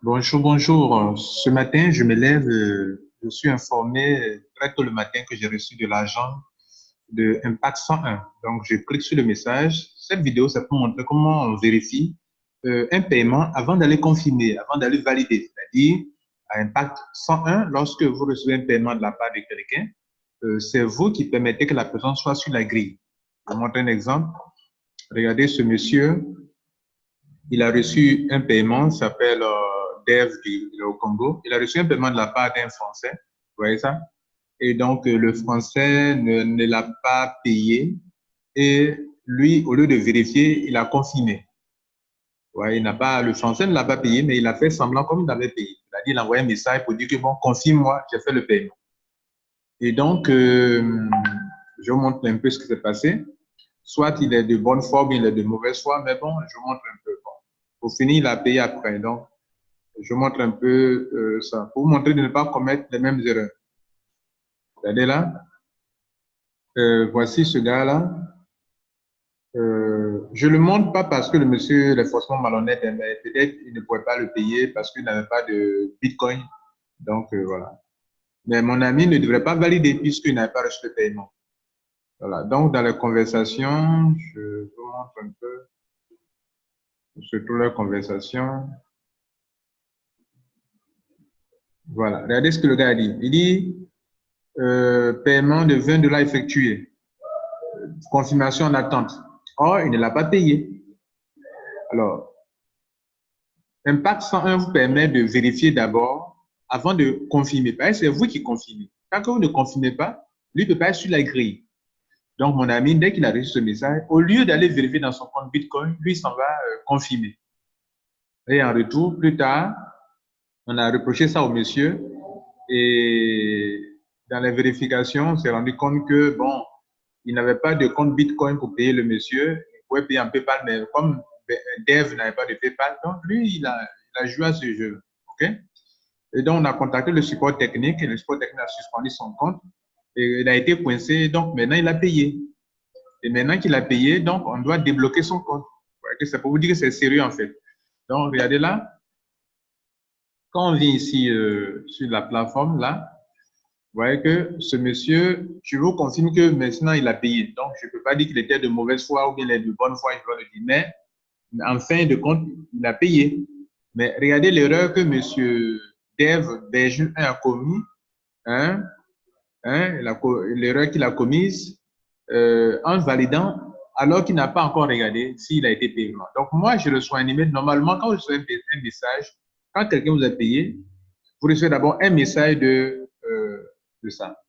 Bonjour, bonjour. Ce matin, je me lève, je suis informé très tôt le matin que j'ai reçu de l'argent de Impact 101. Donc, je clique sur le message. Cette vidéo, c'est pour montrer comment on vérifie un paiement avant d'aller confirmer, avant d'aller valider. C'est-à-dire, à Impact 101, lorsque vous recevez un paiement de la part de quelqu'un, c'est vous qui permettez que la personne soit sur la grille. Je vous montre un exemple. Regardez ce monsieur. Il a reçu un paiement, il s'appelle Dev il est au Congo. Il a reçu un paiement de la part d'un Français. Vous voyez ça? Et donc, le Français ne l'a pas payé. Et lui, au lieu de vérifier, il a confirmé. Ouais, il n'a pas, le Français ne l'a pas payé, mais il a fait semblant comme il l'avait payé. C'est-à-dire, il a envoyé un message pour dire que, bon, confirme-moi, j'ai fait le paiement. Et donc, je vous montre un peu ce qui s'est passé. Soit il est de bonne foi, ou il est de mauvaise foi, mais bon, je vous montre un peu. Bon. Pour finir, il a payé après. Donc, je montre un peu ça pour vous montrer de ne pas commettre les mêmes erreurs. Regardez là, voici ce gars-là. Je ne le montre pas parce que le monsieur est forcément malhonnête, mais peut-être il ne pourrait pas le payer parce qu'il n'avait pas de Bitcoin. Donc voilà. Mais mon ami ne devrait pas valider puisqu'il n'avait pas reçu le paiement. Voilà. Donc dans les conversations, je vous montre un peu surtout les conversations. Voilà. Regardez ce que le gars a dit. Il dit paiement de 20 dollars effectué. Confirmation en attente. Or, il ne l'a pas payé. Alors, Impact 101 vous permet de vérifier d'abord avant de confirmer. Parce que c'est vous qui confirmez. Tant que vous ne confirmez pas, lui ne peut pas être sur la grille. Donc, mon ami, dès qu'il a reçu ce message, au lieu d'aller vérifier dans son compte Bitcoin, lui s'en va confirmer. Et en retour, plus tard, on a reproché ça au monsieur. Et dans les vérifications, on s'est rendu compte que, bon, il n'avait pas de compte Bitcoin pour payer le monsieur. Il pouvait payer en PayPal, mais comme Dev n'avait pas de PayPal, donc lui, il a joué à ce jeu. OK? Et donc, on a contacté le support technique et le support technique a suspendu son compte et il a été coincé. Donc, maintenant, il a payé. Et maintenant qu'il a payé, donc, on doit débloquer son compte. C'est pour vous dire que c'est sérieux, en fait. Donc, regardez là. Quand on vient ici sur la plateforme, là, vous voyez que ce monsieur, je vous confirme que maintenant il a payé. Donc, je ne peux pas dire qu'il était de mauvaise foi ou bien il est de bonne foi, je dois le dire. Mais en fin de compte, il a payé. Mais regardez l'erreur que monsieur Dev Berger a commis, hein, l'erreur qu'il a commise en validant alors qu'il n'a pas encore regardé s'il a été payé. Donc, moi, je reçois un email. Normalement, quand vous recevez un message, quand quelqu'un vous a payé, vous recevez d'abord un message de ça.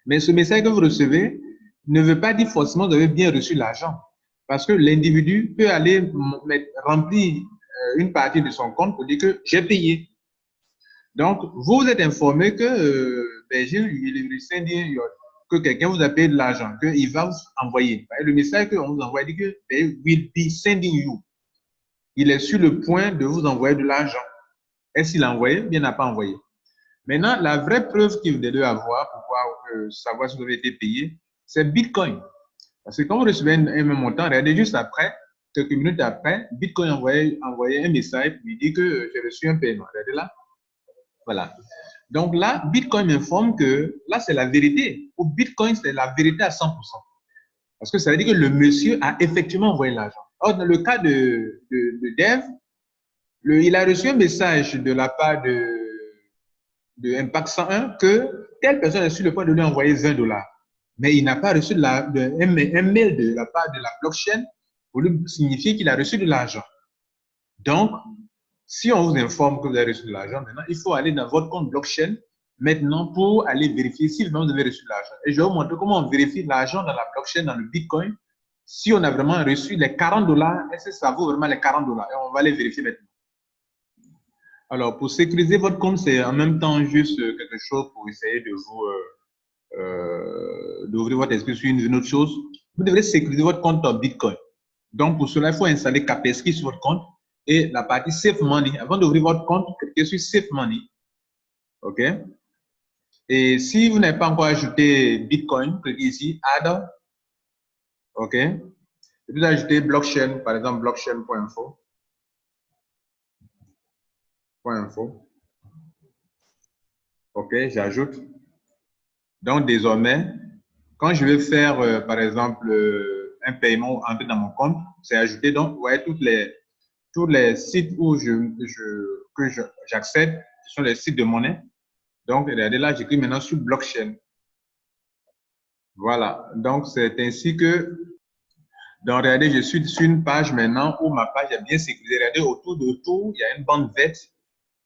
Mais ce message que vous recevez ne veut pas dire forcément que vous avez bien reçu l'argent. Parce que l'individu peut aller remplir une partie de son compte pour dire que j'ai payé. Donc, vous êtes informé que que quelqu'un vous a payé de l'argent, qu'il va vous envoyer. Le message qu'on vous envoie dit que they will be sending you. Il est sur le point de vous envoyer de l'argent. Est-ce qu'il a envoyé ou bien n'a pas envoyé? Maintenant, la vraie preuve qu'il devait avoir pour pouvoir savoir si vous avez été payé, c'est Bitcoin. Parce que quand vous recevez un même montant, regardez juste après, quelques minutes après, Bitcoin envoyé un message pour lui dire que j'ai reçu un paiement. Regardez là. Voilà. Donc là, Bitcoin m'informe que là, c'est la vérité. Pour Bitcoin, c'est la vérité à 100%. Parce que ça veut dire que le monsieur a effectivement envoyé l'argent. Or, dans le cas de Dev, il a reçu un message de la part de Impact 101 que telle personne est sur le point de lui envoyer 20 dollars. Mais il n'a pas reçu un mail de la part de la blockchain pour lui signifier qu'il a reçu de l'argent. Donc, si on vous informe que vous avez reçu de l'argent, maintenant, il faut aller dans votre compte blockchain maintenant pour aller vérifier si vraiment vous avez reçu de l'argent. Et je vais vous montrer comment on vérifie l'argent dans la blockchain, dans le Bitcoin. Si on a vraiment reçu les 40 dollars, est-ce que ça vaut vraiment les 40 dollars? Et on va les vérifier maintenant. Alors, pour sécuriser votre compte, c'est en même temps juste quelque chose pour essayer de vous d'ouvrir votre esprit sur une autre chose. Vous devrez sécuriser votre compte en Bitcoin. Donc, pour cela, il faut installer Kaspersky sur votre compte et la partie Safe Money. Avant d'ouvrir votre compte, cliquez sur Safe Money. OK? Et si vous n'avez pas encore ajouté Bitcoin, cliquez ici, Add. OK? Et vous ajoutez Blockchain, par exemple, blockchain.info. Point info. OK, j'ajoute. Donc, désormais, quand je vais faire, par exemple, un paiement entré dans mon compte, c'est ajouté. Donc, vous voyez, tous les sites où j'accède, ce sont les sites de monnaie. Donc, regardez là, j'écris maintenant sur blockchain. Voilà. Donc, c'est ainsi que, donc, regardez, je suis sur une page maintenant où ma page est bien sécurisée. Regardez, autour de tout, il y a une bande verte.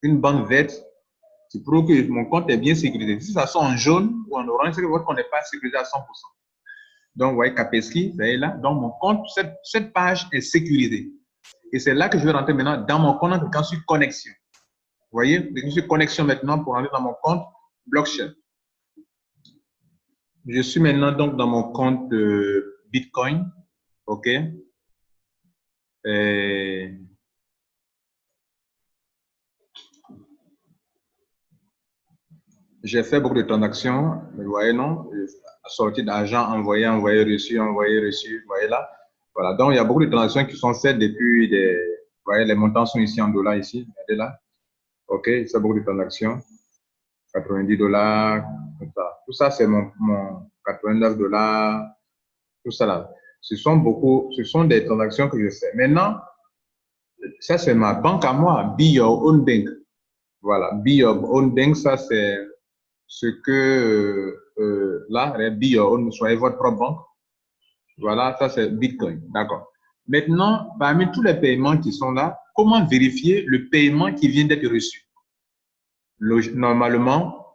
Une bande verte qui prouve que mon compte est bien sécurisé. Si ça sort en jaune ou en orange, c'est que votre compte n'est pas sécurisé à 100%. Donc, vous voyez, Kaspersky, vous voyez là. Donc, mon compte, cette page est sécurisée. Et c'est là que je vais rentrer maintenant dans mon compte en cliquant sur connexion. Vous voyez, je suis connexion maintenant pour rentrer dans mon compte blockchain. Je suis maintenant donc dans mon compte Bitcoin. OK. Et j'ai fait beaucoup de transactions. Vous voyez, non? Sortie d'argent, envoyé, reçu, vous voyez là. Voilà. Donc, il y a beaucoup de transactions qui sont faites depuis des. Vous voyez, les montants sont ici en dollars, ici. Regardez là. OK. C'est beaucoup de transactions. 90 $, tout ça. Tout ça, c'est mon 89 $. Tout ça là. Ce sont des transactions que je fais. Maintenant, ça, c'est ma banque à moi. Be your own bank. Voilà. Be your own bank, ça, c'est ce que là, be your own, soyez votre propre banque. Voilà, ça, c'est Bitcoin. D'accord. Maintenant, parmi tous les paiements qui sont là, comment vérifier le paiement qui vient d'être reçu? Normalement,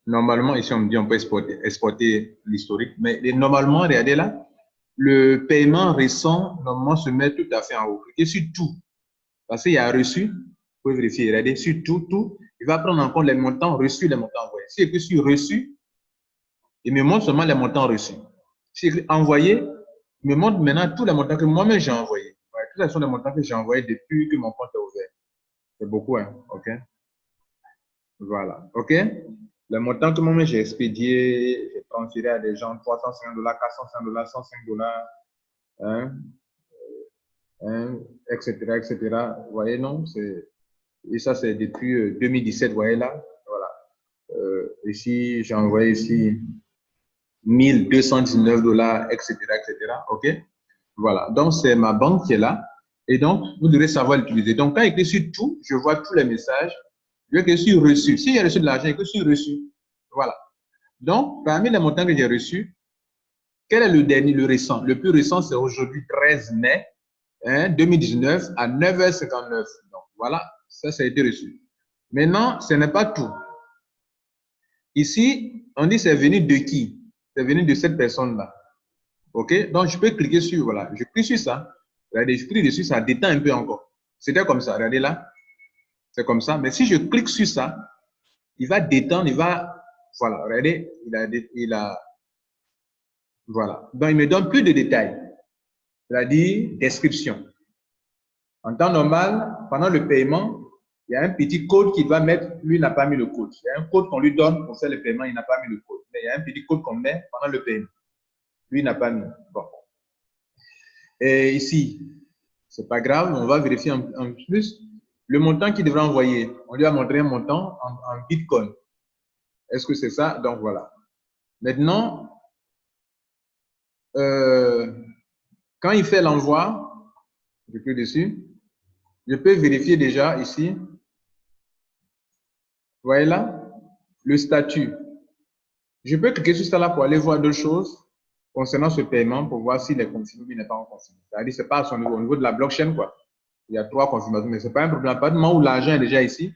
normalement, ici, on me dit on peut exporter l'historique, mais normalement, regardez là, le paiement récent, normalement, se met tout à fait en haut. Cliquez sur tout, parce qu'il y a reçu, vous pouvez vérifier, regardez, sur tout, il va prendre en compte les montants reçus, les montants envoyés. Si j'écris sur reçu, il me montre seulement les montants reçus. Si j'écris envoyé, il me montre maintenant tous les montants que moi-même j'ai envoyés. Ouais, tous ces sont les montants que j'ai envoyés depuis que mon compte est ouvert. C'est beaucoup, hein, OK? Voilà, OK? Le montant que moi-même j'ai expédié, j'ai transféré à des gens, 350 $, 405 $, 105 $, hein, etc., etc. Vous voyez, non? Et ça, c'est depuis 2017, vous voyez là? Voilà. Ici, j'ai envoyé ici 1219 $, etc., etc. OK? Voilà. Donc, c'est ma banque qui est là. Et donc, vous devez savoir l'utiliser. Donc, quand il écrit sur tout, je vois tous les messages. Je vais que sur reçu. Si j'ai reçu de l'argent, il que sur reçu. Voilà. Donc, parmi les montants que j'ai reçus, quel est le dernier, le récent? Le plus récent, c'est aujourd'hui 13 mai 2019 à 9h59. Donc, voilà, ça a été reçu. Maintenant, ce n'est pas tout. Ici, on dit c'est venu de qui? C'est venu de cette personne-là. OK? Donc, je peux cliquer sur, voilà, je clique sur ça. Regardez, je clique dessus, ça détend un peu encore. C'était comme ça, regardez là. C'est comme ça. Mais si je clique sur ça, il va détendre, il va, voilà, regardez, voilà. Donc, il me donne plus de détails. C'est-à-dire description. En temps normal, pendant le paiement, il y a un petit code qu'il va mettre. Lui, il n'a pas mis le code. Il y a un code qu'on lui donne pour faire le paiement, il n'a pas mis le code. Mais il y a un petit code qu'on met pendant le paiement. Lui, il n'a pas mis. Bon. Et ici, c'est pas grave, on va vérifier en plus. Le montant qu'il devrait envoyer, on lui a montré un montant en Bitcoin. Est-ce que c'est ça? Donc, voilà. Maintenant, quand il fait l'envoi, je clique dessus, je peux vérifier déjà ici. Vous voyez là, le statut. Je peux cliquer sur ça là pour aller voir d'autres choses concernant ce paiement pour voir s'il est confirmé ou il n'est pas confirmé. C'est-à-dire que ce n'est pas à son niveau, au niveau de la blockchain, quoi. Il y a 3 confirmations, mais ce n'est pas un problème. À partir du moment où l'argent est déjà ici,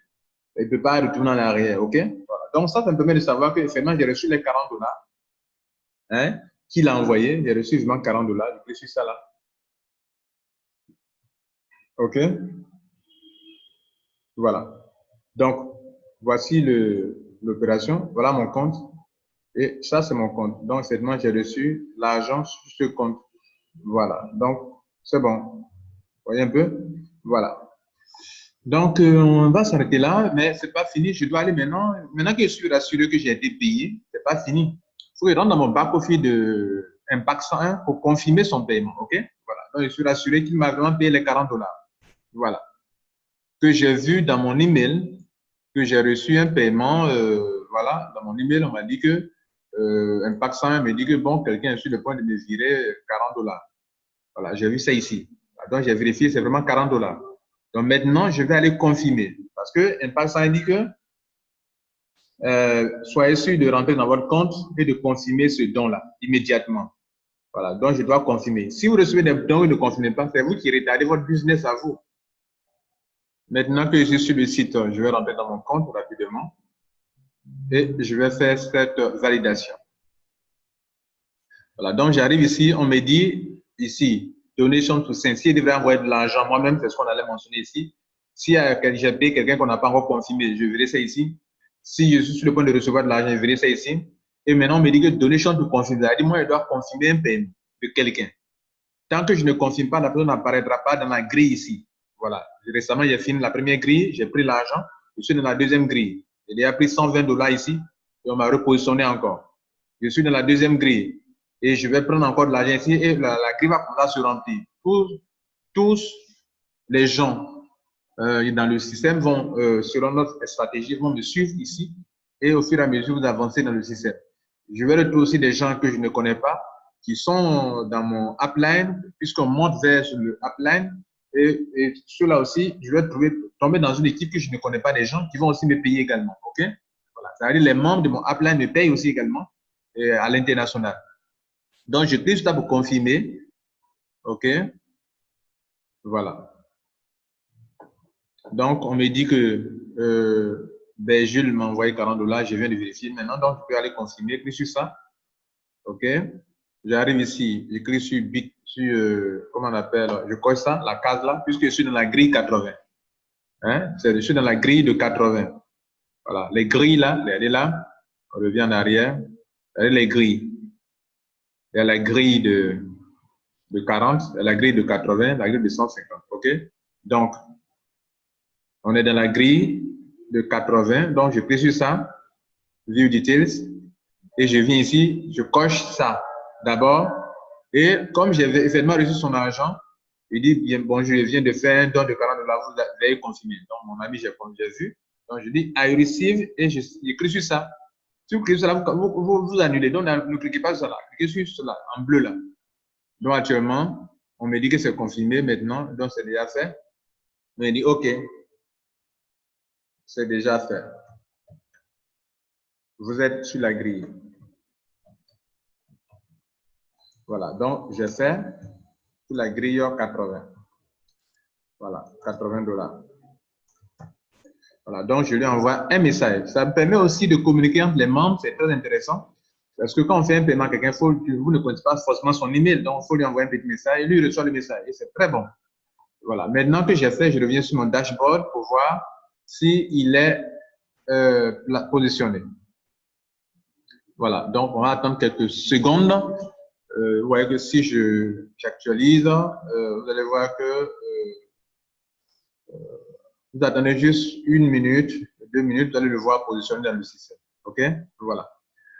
il ne peut pas retourner en arrière, OK? Voilà. Donc, ça me permet de savoir que finalement, j'ai reçu les 40 $, hein, qu'il a envoyé. J'ai reçu vraiment 40 $. Je clique sur ça là. OK? Voilà. Donc, voici l'opération. Voilà mon compte. Et ça, c'est mon compte. Donc, certainement, j'ai reçu l'argent sur ce compte. Voilà. Donc, c'est bon. Vous voyez un peu? Voilà. Donc, on va s'arrêter là, mais ce n'est pas fini. Je dois aller maintenant. Maintenant que je suis rassuré que j'ai été payé, ce n'est pas fini. Il faut que je rentre dans mon back-office Impact 101 pour confirmer son paiement. OK? Voilà. Donc, je suis rassuré qu'il m'a vraiment payé les $40. Voilà. Que j'ai vu dans mon email que j'ai reçu un paiement. Voilà. Dans mon email, on m'a dit que Impact 101 me dit que bon, quelqu'un est sur le point de me virer $40. Voilà. J'ai vu ça ici. Donc, j'ai vérifié, c'est vraiment $40. Donc, maintenant, je vais aller confirmer. Parce que Impact 101 dit que soyez sûr de rentrer dans votre compte et de confirmer ce don-là immédiatement. Voilà, donc je dois confirmer. Si vous recevez des dons et ne confirmez pas, c'est vous qui retardez votre business à vous. Maintenant que je suis sur le site, je vais rentrer dans mon compte rapidement et je vais faire cette validation. Voilà, donc j'arrive ici, on me dit ici, donation to Saint. S'il devrait envoyer de l'argent, moi-même, c'est ce qu'on allait mentionner ici. Si j'ai payé quelqu'un qu'on n'a pas encore confirmé, je verrai ça ici. Si je suis sur le point de recevoir de l'argent, je verrai ça ici. Et maintenant, on me dit que donation to confirm. C'est-à-dire, moi, je dois confirmer un paiement de quelqu'un. Tant que je ne confirme pas, la personne n'apparaîtra pas dans la grille ici. Voilà. Récemment, j'ai fini la première grille, j'ai pris l'argent. Je suis dans la deuxième grille. J'ai déjà pris $120 ici et on m'a repositionné encore. Je suis dans la deuxième grille et je vais prendre encore de l'argent ici et la grille va commencer à se remplir. Tous les gens dans le système vont, selon notre stratégie, vont me suivre ici et au fur et à mesure, vous avancez dans le système. Je vais retrouver aussi des gens que je ne connais pas qui sont dans mon upline, puisqu'on monte vers le upline. Et ceux-là aussi, je vais tomber dans une équipe que je ne connais pas des gens qui vont aussi me payer également. OK? Voilà. C'est-à-dire les membres de mon upline me payent aussi également à l'international. Donc, je clique sur ça pour confirmer. OK? Voilà. Donc, on me dit que ben, Jules m'a envoyé $40. Je viens de vérifier maintenant. Donc, je peux aller confirmer. Clique sur ça. OK? J'arrive ici, je clique sur, comment on appelle, je coche ça, la case là, puisque je suis dans la grille 80. Hein? Je suis dans la grille de 80. Voilà, les grilles là, regardez là, on revient en arrière. Regardez les grilles. Il y a la grille de 40, la grille de 80, la grille de 150. OK? Donc, on est dans la grille de 80. Donc, je clique sur ça, View Details, et je viens ici, je coche ça d'abord. Et comme j'ai effectivement reçu son argent, il dit, bien, bon, je viens de faire un don de $40, vous avez confirmé. Donc, mon ami, j'ai vu. Donc, je dis, I receive, et je clique sur ça. Si vous cliquez sur cela, vous annulez. Donc, ne cliquez pas sur cela. Cliquez sur cela, en bleu là. Donc, actuellement, on me dit que c'est confirmé maintenant. Donc, c'est déjà fait. On me dit, OK. C'est déjà fait. Vous êtes sur la grille. Voilà. Donc, j'ai fait sur la grille 80. Voilà, $80. Voilà, donc je lui envoie un message. Ça me permet aussi de communiquer entre les membres, c'est très intéressant. Parce que quand on fait un paiement à quelqu'un, vous ne connaissez pas forcément son email, donc il faut lui envoyer un petit message et lui reçoit le message. Et c'est très bon. Voilà, maintenant que j'ai fait, je reviens sur mon dashboard pour voir s'il est positionné. Voilà, donc on va attendre quelques secondes. Vous voyez que si j'actualise, vous allez voir que vous attendez juste 1 minute, 2 minutes, vous allez le voir positionné dans le système. OK? Voilà.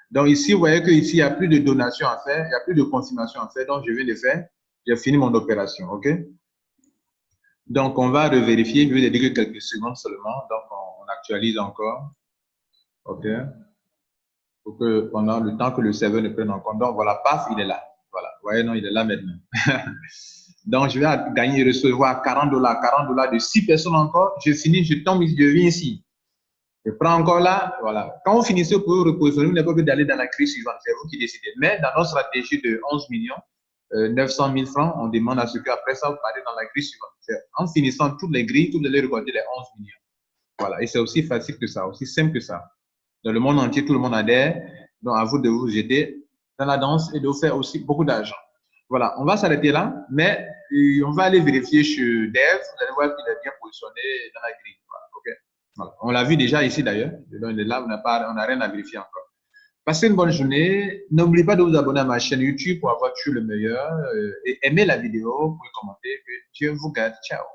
Donc ici, vous voyez qu'ici, il n'y a plus de donation à faire, il n'y a plus de confirmation à faire. Donc, je viens de faire, j'ai fini mon opération. OK? Donc, on va revérifier. Je vais dédier quelques secondes seulement. Donc, on actualise encore. OK? Pour que pendant le temps que le serveur ne prenne en compte. Donc, voilà, paf, il est là. Voilà. Vous voyez, non, il est là maintenant. Donc, je vais gagner, recevoir $40, $40 de 6 personnes encore. Je finis, je tombe, je viens ici. Je prends encore là, voilà. Quand vous finissez, vous pouvez repositionner, vous n'avez pas besoin d'aller dans la grille suivante, c'est vous qui décidez. Mais dans notre stratégie de 11 millions, 900 000 francs, on demande à ce qu'après ça, vous partez dans la grille suivante. En finissant toutes les grilles, vous allez regarder les 11 millions. Voilà, et c'est aussi facile que ça, aussi simple que ça. Dans le monde entier, tout le monde adhère. Donc, à vous de vous jeter dans la danse et de vous faire aussi beaucoup d'argent. Voilà, on va s'arrêter là, mais on va aller vérifier chez Dev. Vous allez voir qu'il est bien positionné dans la grille. Voilà, OK. Voilà. On l'a vu déjà ici d'ailleurs. Donc, là, on n'a rien à vérifier encore. Passez une bonne journée. N'oubliez pas de vous abonner à ma chaîne YouTube pour avoir toujours le meilleur. Et aimez la vidéo, vous pouvez commenter. Que Dieu vous garde. Ciao.